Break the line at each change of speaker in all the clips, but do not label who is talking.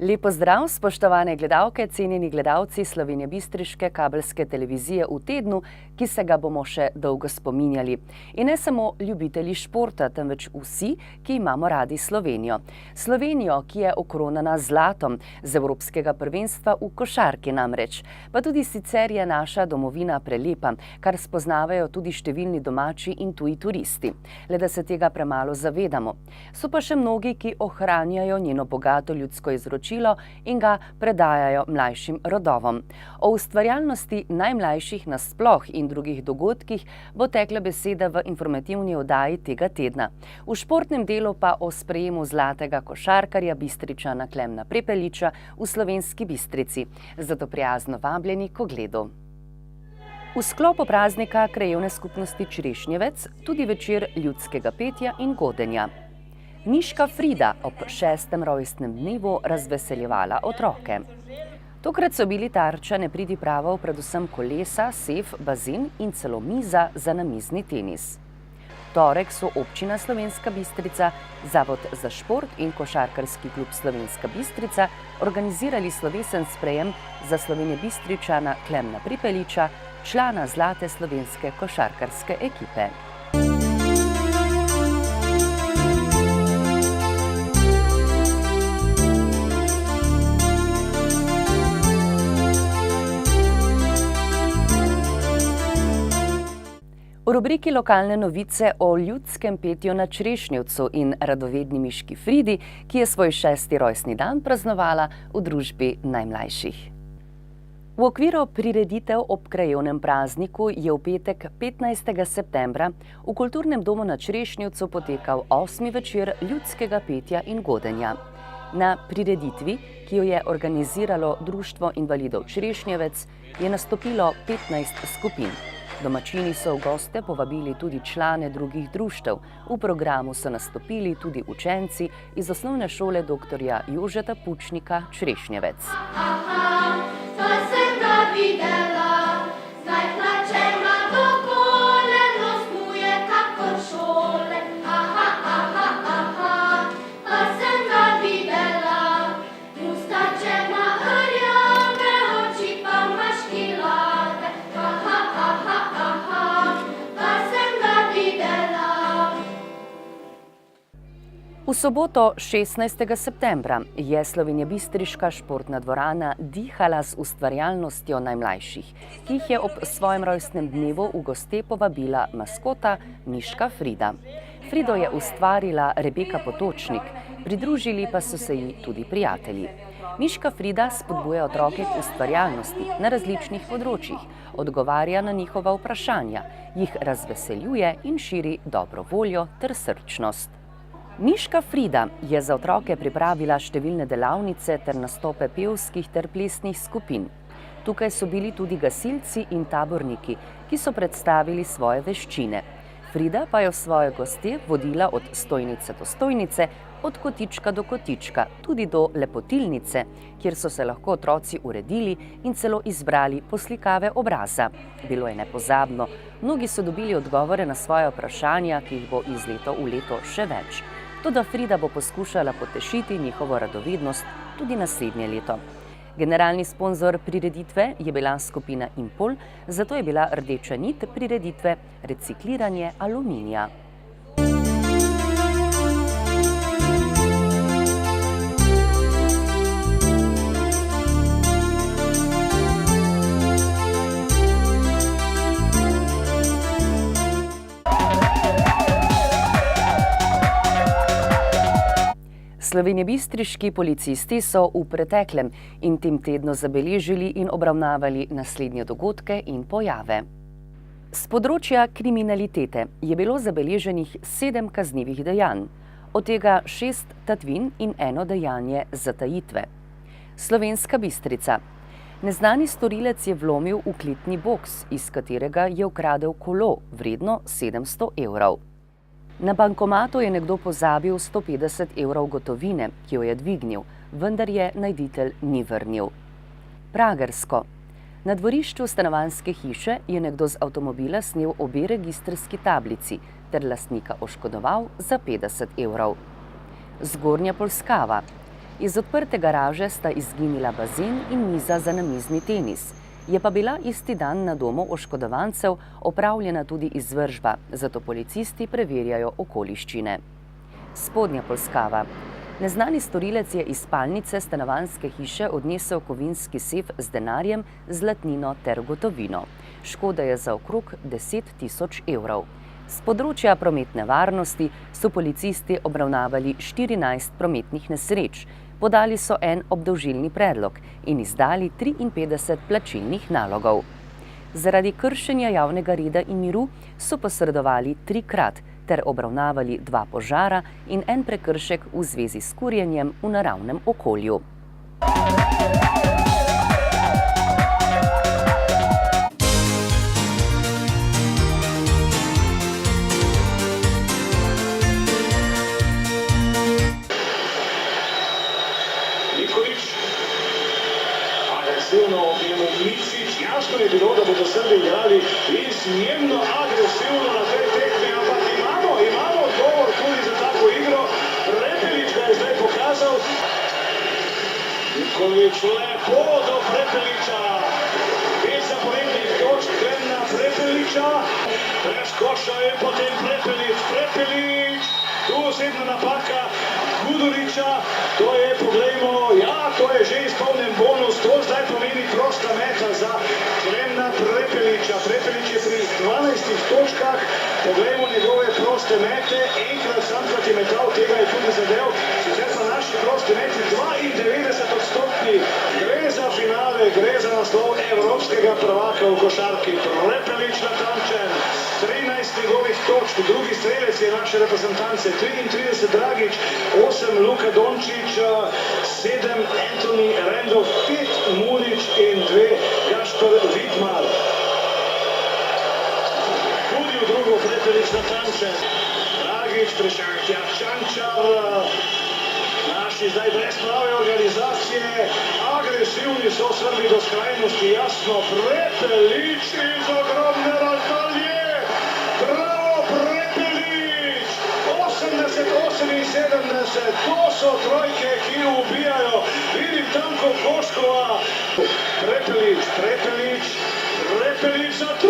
Lep pozdrav, spoštovane gledalke, cenjeni gledalci slovenjebistriške kabelske televizije v tednu, ki se ga bomo še dolgo spominjali. In ne samo ljubitelji športa, temveč vsi, ki imamo radi Slovenijo. Slovenijo, ki je okronana z zlatom z Evropskega prvenstva v košarki namreč. Pa tudi sicer je naša domovina prelepa, kar spoznavajo tudi številni domači in tuji turisti. Le da se tega premalo zavedamo. So pa še mnogi, ki ohranjajo njeno bogato ljudsko izročilo in ga predajajo mlajšim rodovom. O ustvarjalnosti najmlajših nasploh in drugih dogodkih bo tekla beseda v informativni oddaji tega tedna. V športnem delu pa o sprejemu zlatega košarkarja Bistričana Klemna Prepeliča v Slovenski Bistrici. Zato prijazno vabljeni k ogledu. V sklopu praznika krajevne skupnosti Črešnjevec tudi večer ljudskega petja in godenja. Miška Frida ob 6. rojstnem dnevu razveseljevala otroke. Tokrat so bili tarča nepridipravov predvsem kolesa, sef, bazen in celo miza za namizni tenis. Torek so občina Slovenska Bistrica, Zavod za šport in košarkarski klub Slovenska Bistrica organizirali slovesen sprejem za Slovenjebistričana Klemna Prepeliča, člana zlate slovenske košarkarske ekipe. V rubriki Lokalne novice o ljudskem petju na Črešnjevcu in radovedni Miški Fridi, ki je svoj 6. rojstni dan praznovala v družbi najmlajših. V okviru prireditev ob krajevnem prazniku je v petek 15. septembra v Kulturnem domu na Črešnjevcu potekal 8. večer ljudskega petja in godenja. Na prireditvi, ki jo je organiziralo Društvo invalidov Črešnjevec, je nastopilo 15 skupin. Domačini so v goste povabili tudi člane drugih društev. V programu so nastopili tudi učenci iz osnovne šole dr. Jožeta Pučnika Črešnjevec. V soboto 16. septembra je slovenjebistriška športna dvorana dihala z ustvarjalnostjo najmlajših, ki jih je ob svojem rojstnem dnevu v goste povabila maskota Miška Frida. Frido je ustvarila Rebeka Potočnik, pridružili pa so se ji tudi prijatelji. Miška Frida spodbuja otroke k ustvarjalnosti na različnih področjih, odgovarja na njihova vprašanja, jih razveseljuje in širi dobro voljo ter srčnost. Miška Frida je za otroke pripravila številne delavnice ter nastope pevskih ter plesnih skupin. Tukaj so bili tudi gasilci in taborniki, ki so predstavili svoje veščine. Frida pa je v svoje goste vodila od stojnice do stojnice, od kotička do kotička, tudi do lepotilnice, kjer so se lahko otroci uredili in celo izbrali poslikave obraza. Bilo je nepozabno, mnogi so dobili odgovore na svoje vprašanja, ki jih bo iz leta v leto še več. Toda Frida bo poskušala potešiti njihovo radovednost tudi naslednje leto. Generalni sponzor prireditve je bila skupina Impol, zato je bila rdeča nit prireditve recikliranje aluminija. Slovenjebistriški policisti so v preteklem in tem tednu zabeležili in obravnavali naslednje dogodke in pojave. S področja kriminalitete je bilo zabeleženih 7 kaznivih dejanj, od tega 6 tatvin in 1 dejanje zatajitve. Slovenska Bistrica. Neznani storilec je vlomil v kletni boks, iz katerega je ukradel kolo vredno 700 evrov. Na bankomatu je nekdo pozabil 150 evrov gotovine, ki jo je dvignil, vendar je najditelj ni vrnil. Pragersko. Na dvorišču stanovanjske hiše je nekdo z avtomobila snel obe registrski tablici ter lastnika oškodoval za 50 evrov. Zgornja Polskava. Iz odprte garaže sta izginila bazen in miza za namizni tenis. Je pa bila isti dan na domu oškodovancev opravljena tudi izvršba, zato policisti preverjajo okoliščine. Spodnja Polskava. Neznani storilec je iz spalnice stanovanjske hiše odnesel kovinski sef z denarjem, zlatnino ter gotovino. Škoda je za okrog 10 000 evrov. Z področja prometne varnosti so policisti obravnavali 14 prometnih nesreč, podali so en obdolžilni predlog in izdali 53 plačilnih nalogov. Zaradi kršenja javnega reda in miru so posredovali 3-krat ter obravnavali 2 požara in en prekršek v zvezi s kurjenjem v naravnem okolju.
Agresivno objemo Micić, jasno je bilo, da bodo Srbi igrali izjemno agresivno na tej tekmi, ampak imamo odgovor tudi za tako igro. Prepelić ga je zdaj pokazal. Nikolić lepo do Prepelića. 5 zaporednih točk na Prepelića. Preskošal je potem Prepelić. Tu osebna napaka Gudurića. To je, poglejmo, to je že izpolnjen bonus. To zdaj pomeni prosta meta za Klemna Prepelića. Prepelić je pri 12 točkah. Poglejmo njegove proste mete. Enkrat samkrat je metal, tega je tudi zadev. Sicer pa naši prosti meti 92%. Gre za finale, gre za naslov evropskega prvaka v košarki. Prepelić natančen. 13 njegovih točk, drugi strelec je naše reprezentance, 33 Dragić, 8 Luka Dončić, 7 Anthony Randolph, 5 Munić in 2 Gašper Vidmar. Tudi v drugo Prepelić natančen. Dragić, Prešaktja, Čančar, naši zdaj brez prave organizacije, agresivni so Srbi do skrajnosti, jasno, Prepelić iz ogromne razdalje. Bravo, Prepelić! 80-78, to so trojke, ki ubijajo. Vidim tam Kokoškova. Prepelić za 3,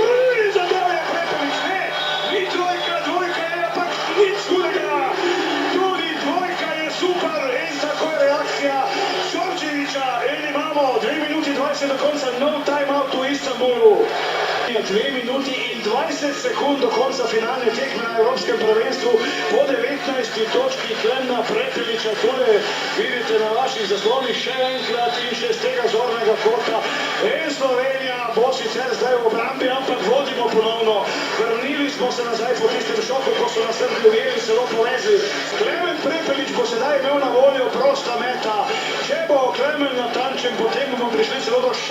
zadaje Prepelić, ne! Ni trojka, dvojka je, ampak nič hudega. Tudi dvojka je super in tako je reakcija Đorđevića. In imamo 2 minuti 20 do konca, no time out v Istanbulu. 2 minuti in 20 sekund do konca finalne tekme na Evropskem prvenstvu po 19. točki Klemna Prepelića. Tole vidite na vaših zaslonih še enkrat in še z tega zornega kota. In Slovenija bo sicer zdaj v obrambi, ampak vodimo ponovno. Vrnili smo se nazaj po tistem šoku, ko so nas Srbi ujeli, celo povezli. Klemen Prepelić bo sedaj imel na voljo prosta meta. Če bo Klemen natančen, potem bomo prišli celo do 6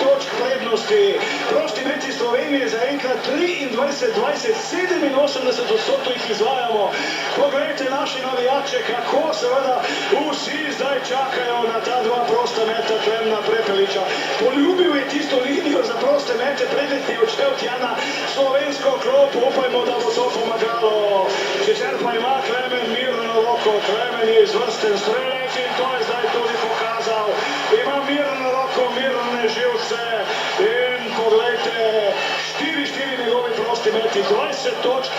točk prednosti. Prosti meti Slovenije zaenkrat 23-20, 87% jih izvajamo. Poglejte naši navijače, kako seveda vsi zdaj čakajo na ta 2 prosta meta Klemna Prepelića. Poljubil je tisto linijo za proste mete, preden je odšel tja na slovensko klop, upajmo, da bo to pomagalo. Sicer pa ima Klemen mirno roko, Klemen je izvrsten strelec in to je zdaj tudi pokazal. Ima mirno roko, mirne živce in poglejte, 4 njegovi prosti meti, 20 točk.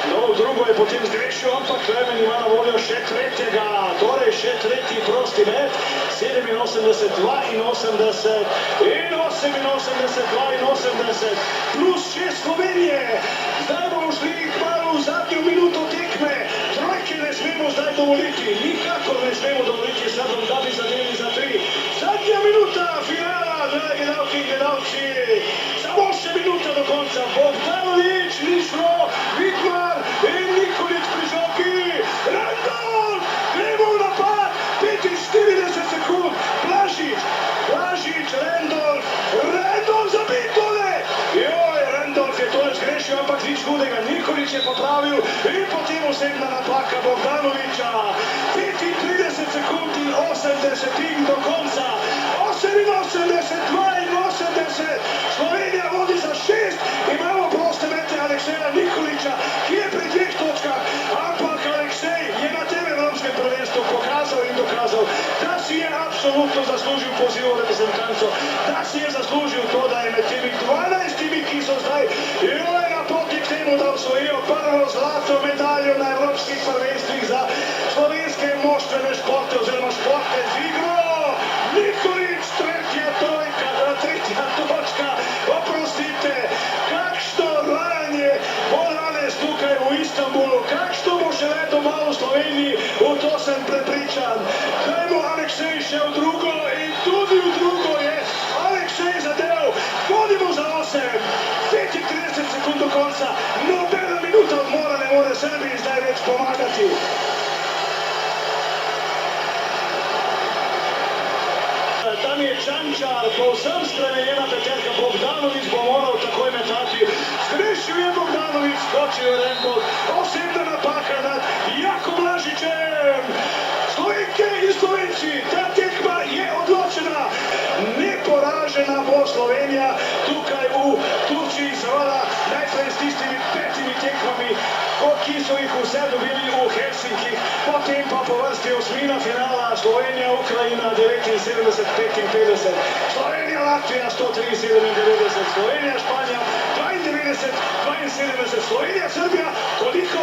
No, v drugo je potem zgrešil, ampak Klemen ima na voljo še tretjega, torej še tretji prosti met, 87-82 in 88-82 plus 6 Slovenije. Zdaj bomo šli kmalu v zadnjo minuto tekme. Trojke ne smemo zdaj dovoliti, nikakor ne smemo dovoliti Srbom, da bi zadeli za 3. Zadnja minuta finala, dragi gledalke in gledalci. Samo še minuta do konca. Bogdanović, ni šlo, Vidmar in Nikolić pri žogi. Randolph, gremo v napad, 45 sekund. Blažić, Randolph zabit tole. Joj, Randolph je tole zgrešil, ampak nič hudega. Nikolić je popravil in potem osebna napaka Bogdanovića. 35 sekund in 80 do konca. 88-82. Slovenija vodi za 6. Imamo proste mete Alekseja Nikolića, ki je pri 2 točkah. Ampak Aleksej je na tem evropskem prvenstvu pokazal in dokazal, da apsolutno zaslužil poziv v reprezentanco, da si je zaslužil to, da je med temi 12, ki so zdaj na poti k temu, da osvojijo prvo zlato medaljo na evropskih prvenstvih za slovenske moštvene športe oziroma športe z igro. Nikolić, tretja točka, oprostite, kakšno rajanje bo danes tukaj v Istanbulu, kakšno bo šele doma v Sloveniji, v to sem prepričan. Dajmo Aleksej še v drugo in tudi v drugo je Aleksej zadev, vodimo za 8, 35 sekund do konca, nobena minuta odmora ne more Srbiji zdaj več pomagati. Tam je Čančar, povsem spremenjena peterka, Bogdanović bo moral takoj metati. Zgrešil je Bogdanović, skočil je Rembol, osebna napaka nad Jako Blažićem. Slovenke in Slovenci, ta tekma je odločena. Neporažena bo Slovenija tukaj v Turčiji, seveda najprej s tistimi 5 tekmami, ki so jih vse dobili v Helsinkih, potem pa po vrsti osmina finala Slovenija, Ukrajina 79-55, Slovenija, Latvija 103-97, Slovenija, Španija 92-72, Slovenija, Srbija, koliko?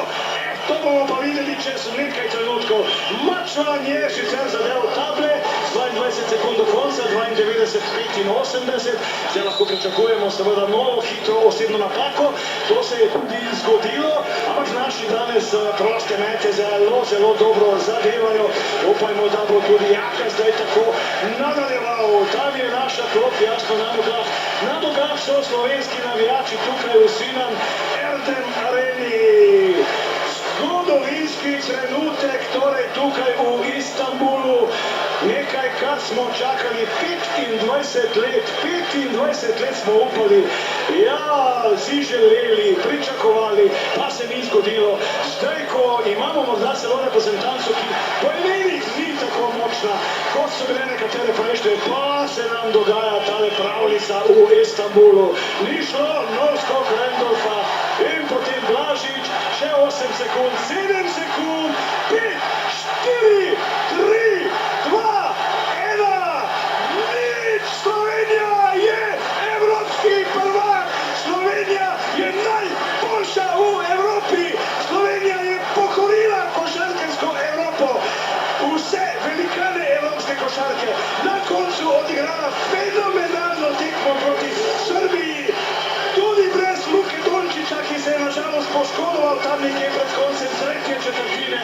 To bomo pa videli čez nekaj trenutkov. Mačvan je sicer zadev table, 22 sekund do konca, 92-85, zdaj lahko pričakujemo seveda novo hitro osebno napako, to se je tudi zgodilo, ampak naši danes proste mete zelo dobro zadevajo, upajmo, da bo tudi Jaka zdaj tako nadaljeval, tam je naša klop jasno na nogah so slovenski navijači tukaj v Sinan Erdem Areni. Zgodovinski trenutek, torej tukaj v Istanbulu, nekaj, kar smo čakali 25 let smo upali, si želeli, pričakovali, pa se ni zgodilo. Zdaj, ko imamo morda celo reprezentanco, ki po imenih ni tako močna, kot so bile nekatere prejšnje, pa se nam dogaja tale pravljica v Istanbulu. Ni šlo, nov skok Randolfa in potem Blažić, še 8 sekund, 7 sekund, 5, 4, 3, 2, 1, nič! Slovenija je evropski prvak! Slovenija je najboljša v Evropi! Slovenija je pokorila košarkarsko Evropo! Vse velikane evropske košarke na koncu odigrala fenomenalno tekmo proti Srbiji! Tudi brez Luke Dončića, ki se je nažalost poškodoval tam nekje pred koncem tretje četrtine.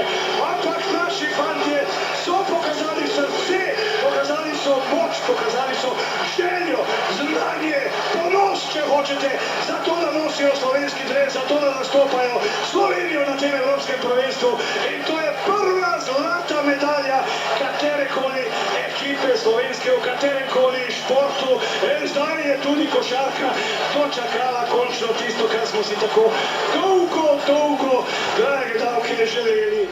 Ampak naši fantje so pokazali srce, pokazali so moč, pokazali so željo, znanje, ponos, če hočete, zato da nosijo slovenski dres, zato da nastopajo Slovenijo na tem evropskem prvenstvu. In to je prva zlata medalja katerekoli ekipe slovenske v katerekoli športu. Zdaj je tudi košarka dočakala končno tisto, kar smo si tako dolgo, drage gledalke, želeli.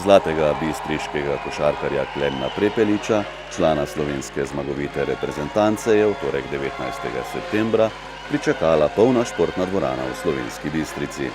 Zlatega bistriškega košarkarja Klemna Prepeliča, člana slovenske zmagovite reprezentance, je v torek 19. septembra pričakala polna športna dvorana v Slovenski Bistrici.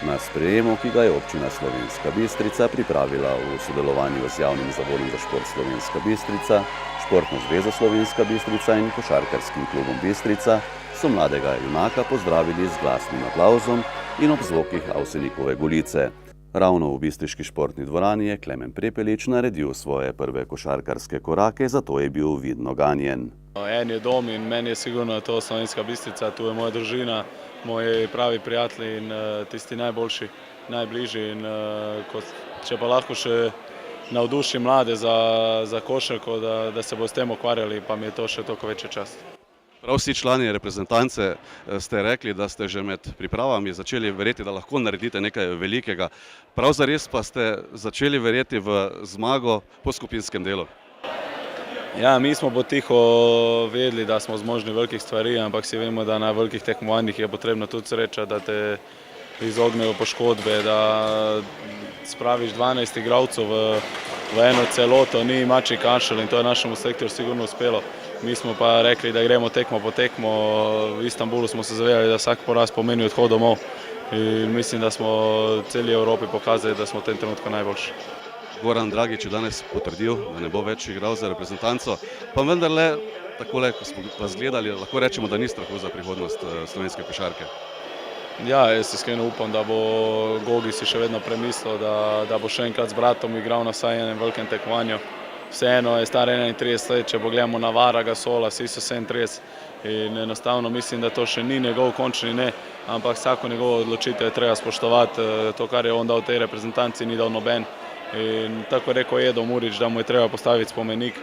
Na sprejemu, ki ga je občina Slovenska Bistrica pripravila v sodelovanju z Javnim zavodom za šport Slovenska Bistrica, Športno zvezo Slovenska Bistrica in Košarkarskim klubom Bistrica, so mladega junaka pozdravili z glasnim aplavzom in ob zvokih Avsenikove Golice. Ravno v bistriški športni dvorani je Klemen Prepelič naredil svoje prve košarkarske korake, zato je bil vidno ganjen.
En je dom in meni je sigurno to Slovenska Bistrica, tu je moja družina, moji pravi prijatelji in tisti najboljši, najbližji. In če pa lahko še navdušim mlade za košarko, da se bo s tem ukvarjali, pa mi je to še toliko večja čast.
Prav vsi člani reprezentance ste rekli, da ste že med pripravami začeli verjeti, da lahko naredite nekaj velikega. Prav zares pa ste začeli verjeti v zmago po skupinskem delu.
Ja, mi smo potiho vedeli, da smo zmožni velikih stvari, ampak si vemo, da na velikih tekmovanjih je potrebna tudi sreča, da te izognejo poškodbe, da spraviš 12 igralcev v eno celoto, ni mačji kašelj in to je našemu sektorju sigurno uspelo. Mi smo pa rekli, da gremo tekmo po tekmo, v Istanbulu smo se zavedali, da vsak poraz pomeni odhod domov in mislim, da smo celi Evropi pokazali, da smo v tem trenutku najboljši.
Goran Dragič je danes potrdil, da ne bo več igral za reprezentanco, pa vendarle, takole, ko smo vas gledali, lahko rečemo, da ni strahu za prihodnost slovenske košarke.
Ja, jaz iskreno upam, da bo Gogi si še vedno premislil, da bo še enkrat z bratom igral na vsaj enem velikem tekmovanju. Vseeno je star 31 let, če pogledamo Navara, Gasola, vsi so 37 in enostavno mislim, da to še ni njegov končni ne, ampak vsako njegovo odločitev je treba spoštovati, to, kar je on dal tej reprezentanci, ni dal noben. In tako je rekel Edo Murić, da mu je treba postaviti spomenik.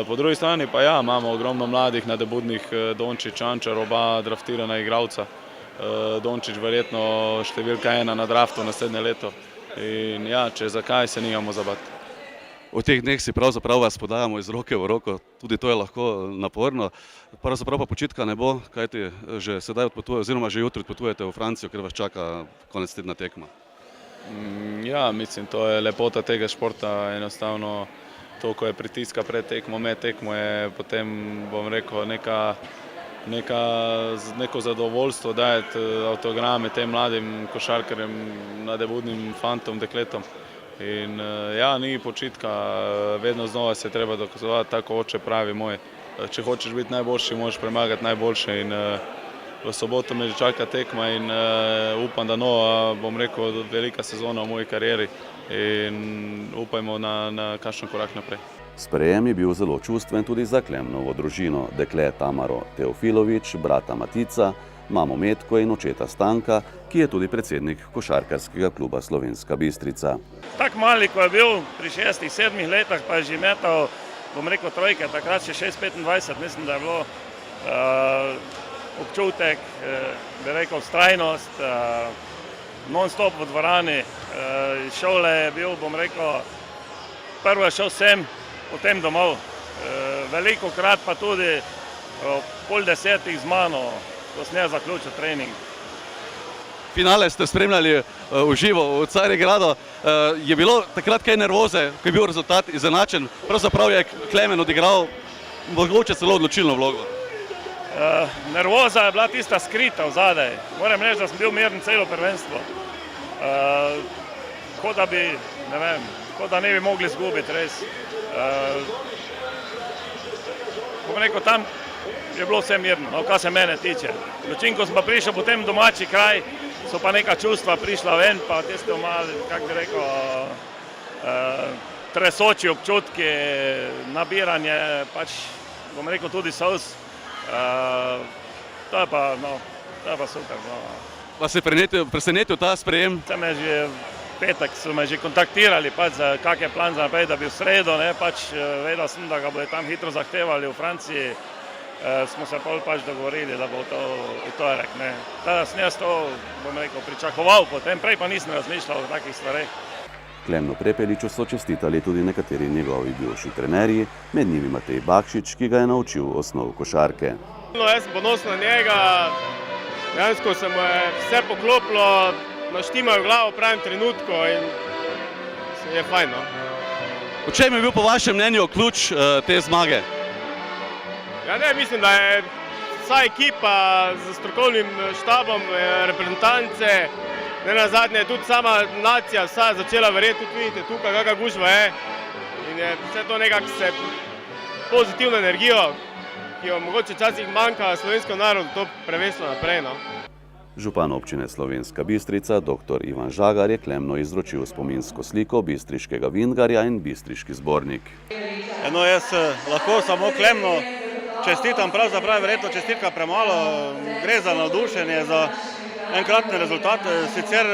Po drugi strani pa ja, imamo ogromno mladih nadebudnih, Dončić, Ančar, oba draftirana igralca. Dončić verjetno številka 1 na draftu naslednje leto. In ja, če zakaj se nimamo zabati.
V teh dneh si pravzaprav vas podajamo iz roke v roko, tudi to je lahko naporno. Pravzaprav pa počitka ne bo, kajti že sedaj odpotujete, oziroma že jutri odpotujete v Francijo, ker vas čaka konec tedna tekma.
Ja, mislim, to je lepota tega športa, enostavno to, ko je pritiska pred tekmo, med tekmo je potem, bom rekel, neko zadovoljstvo dajati avtograme tem mladim košarkarjem, nadebudnim fantom, dekletom. In ja, ni počitka, vedno znova se treba dokazovati, tako oče pravi moj. Če hočeš biti najboljši, moraš premagati najboljše in v soboto me že čaka tekma in upam, da nova, bom rekel, velika sezona v moji karieri in upajmo na kakšen korak naprej.
Sprejem je bil zelo čustven tudi za Klemnovo družino, dekle Tamaro Teofilović, brata Matica, mamo Metko in očeta Stanka, ki je tudi predsednik košarkarskega kluba Slovenska Bistrica.
Tak mali, ko je bil pri 6-7 letih, pa je že metal, bom rekel, trojke, takrat še 6-25, mislim, da je bilo občutek, bi rekel, vztrajnost, non-stop v dvorani. Šole je bil, bom rekel, prvo je šel sem, potem domov. Veliko krat pa tudi pol 10 z mano, ko sem jaz zaključil trening.
Finale ste spremljali v živo v Carigradu. Je bilo takrat kaj nervoze, ko je bil rezultat izenačen? Pravzaprav je Klemen odigral mogoče celo odločilno vlogo.
Nervoza je bila tista skrita vzadej. Moram reči, da sem bil miren celo prvenstvo. Kot da bi, ne vem, kot da ne bi mogli izgubiti, res. Bom rekel, tam je bilo vse mirno, no, kar se mene tiče. Dočim, ko sem pa prišel potem v domači kraj, so pa neka čustva prišla ven, pa tisto malo, kako bi rekel, tresoči občutki, nabiranje, pač, bom rekel, tudi solz. To je pa super. No.
Vas je presenetil ta sprejem?
Petek so me že kontaktirali, pač za kak je plan za naprej, da bi v sredo, ne, pač vedel sem, da ga bodo tam hitro zahtevali v Franciji. Smo se pol pač dogovorili, da bo to v torek, ne. Tada sem jaz to, bom rekel, pričakoval potem, prej pa nisem razmišljal o takih stvareh.
Klemnu Prepeliču so čestitali tudi nekateri njegovi bivši trenerji, med njimi Matej Bakšič, ki ga je naučil osnov košarke.
No, jaz sem ponosen na njega, dejansko se mu je vse poklopilo, naštimal glavo v pravem trenutku in je fajn, no.
V čem je bil po vašem mnenju ključ te zmage?
Ja, ne, mislim, da je vsa ekipa z strokovnim štabom reprezentance, ne nazadnje je tudi sama nacija vsa začela verjeti, tudi vidite tukaj, kakva gužva je. In je vse to nekako se pozitivno energijo, ki jo mogoče včasih manjka slovenskemu narodu, to preveslo naprej, no.
Župan občine Slovenska Bistrica, dr. Ivan Žagar, je Klemnu izročil spominsko sliko bistriškega vingarja in bistriški zbornik.
No, jaz lahko samo Klemnu čestitam, pravzaprav verjetno čestitka premalo, gre za navdušenje, za enkratne rezultate. Sicer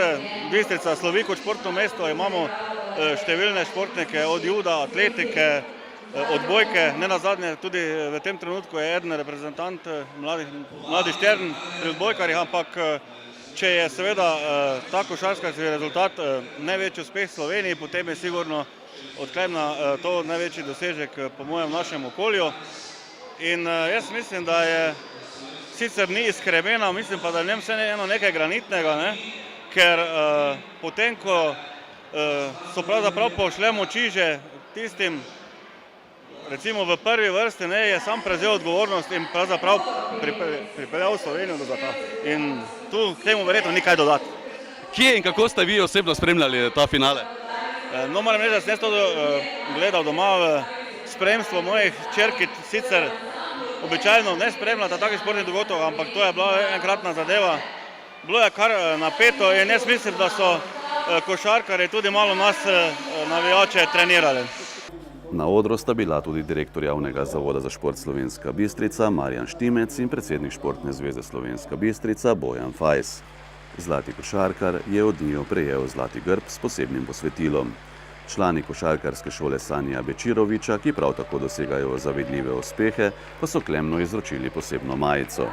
Bistrica slovi kot športno mesto, imamo številne športnike, od juda, atletike, odbojke, ne nazadnje tudi v tem trenutku je eden reprezentant mladi Štern pri odbojkarjih, ampak če je seveda ta košarkarski rezultat največji uspeh Sloveniji, potem je sigurno od Klemna to največji dosežek po mojem našem okolju. In jaz mislim, da je sicer ni iz Kremena, mislim pa, da je v njem vse nekaj granitnega, ne? Ker potem, ko so pravzaprav pošle moči že tistim, recimo v prvi vrsti, ne, je sam prevzel odgovornost in pravzaprav pripeljal Slovenijo do zlata. In tu k temu verjetno ni kaj dodati.
Kje in kako ste vi osebno spremljali ta finale?
No, moram reči, da sem jaz to gledal doma v spremstvu mojih hčerki, sicer običajno ne spremljata takih športnih dogodkov, ampak to je bila enkratna zadeva. Bilo je kar napeto in jaz mislim, da so košarkarji tudi malo nas navijače trenirali.
Na odru sta bila tudi direktor Javnega zavoda za šport Slovenska Bistrica Marjan Štimec in predsednik Športne zveze Slovenska Bistrica Bojan Fajs. Zlati košarkar je od njiju prejel zlati grb s posebnim posvetilom. Člani košarkarske šole Sanija Bečiroviča, ki prav tako dosegajo zavidljive uspehe, pa so Klemnu izročili posebno majico.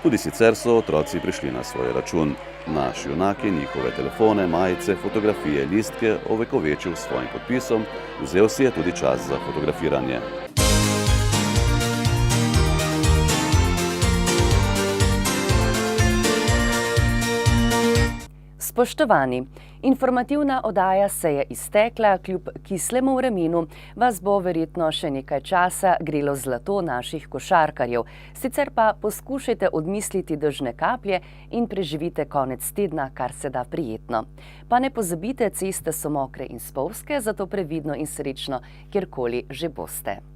Tudi sicer so otroci prišli na svoj račun. Naš junak je njihove telefone, majice, fotografije, listke ovekovečil s svojim podpisom, vzel si je tudi čas za fotografiranje.
Spoštovani, informativna oddaja se je iztekla, kljub kislemu vremenu vas bo verjetno še nekaj časa grelo zlato naših košarkarjev. Sicer pa poskušajte odmisliti dežne kaplje in preživite konec tedna, kar se da prijetno. Pa ne pozabite, ceste so mokre in spolzke, zato previdno in srečno, kjerkoli že boste.